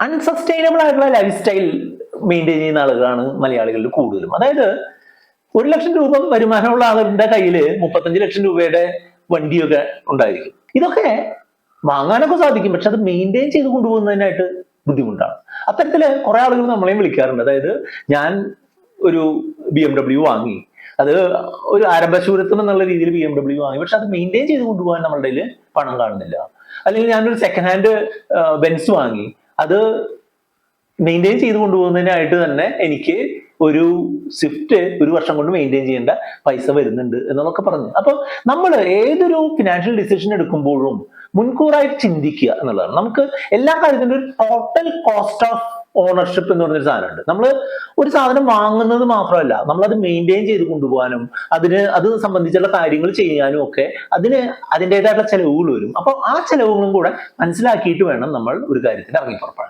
Unsustainable ആയിട്ടുള്ള life style maintain ചെയ്യുന്ന ആളുകളാണ് മലയാളികളിൽ കൂടുതലും. അതായത് 1,00,000 രൂപ വരുമാനമുള്ള ആളുടെ കയ്യിൽ 35 ലക്ഷം രൂപയുടെ വണ്ടിയൊക്കെ ഉണ്ടായിരിക്കും. ഇതൊക്കെ വാങ്ങാനൊക്കെ സാധിക്കും, പക്ഷെ അത് മെയിൻറ്റെയിൻ ചെയ്ത് കൊണ്ടുപോകുന്നതിനായിട്ട് ബുദ്ധിമുട്ടാണ്. അത്തരത്തില് കുറെ ആളുകൾ നമ്മളെയും വിളിക്കാറുണ്ട്. അതായത് ഞാൻ ഒരു BMW വാങ്ങി, അത് ഒരു ആരംഭശൂരത്വം എന്നുള്ള രീതിയിൽ BMW വാങ്ങി, പക്ഷെ അത് മെയിൻറ്റെയിൻ ചെയ്ത് കൊണ്ടുപോകാൻ നമ്മളുടെ കയ്യിൽ പണം കാണുന്നില്ല. അല്ലെങ്കിൽ ഞാനൊരു സെക്കൻഡ് ഹാൻഡ് ബെൻസ് വാങ്ങി, അത് മെയിൻറ്റെയിൻ ചെയ്ത് കൊണ്ടുപോകുന്നതിനായിട്ട് തന്നെ എനിക്ക് ഒരു സ്വിഫ്റ്റ് 1 വർഷം കൊണ്ട് മെയിൻറ്റെയിൻ ചെയ്യേണ്ട പൈസ വരുന്നുണ്ട് എന്നൊക്കെ പറഞ്ഞു. അപ്പൊ നമ്മൾ ഏതൊരു ഫിനാൻഷ്യൽ ഡിസിഷൻ എടുക്കുമ്പോഴും മുൻകൂറായിട്ട് ചിന്തിക്കുക എന്നുള്ളതാണ്. നമുക്ക് എല്ലാ കാര്യത്തിനും ഒരു ടോട്ടൽ കോസ്റ്റ് ഓഫ് ഓണർഷിപ്പ് എന്ന് പറഞ്ഞൊരു സാധനമുണ്ട്. നമ്മൾ ഒരു സാധനം വാങ്ങുന്നത് മാത്രമല്ല, നമ്മൾ അത് മെയിൻറ്റെയിൻ ചെയ്ത് കൊണ്ടുപോകാനും അത് സംബന്ധിച്ചുള്ള കാര്യങ്ങൾ ചെയ്യാനും ഒക്കെ അതിൻ്റെതായിട്ടുള്ള ചെലവുകൾ വരും. അപ്പൊ ആ ചെലവുകളും കൂടെ മനസ്സിലാക്കിയിട്ട് വേണം നമ്മൾ ഒരു കാര്യത്തിന് ഇറങ്ങി പുറപ്പെടാൻ.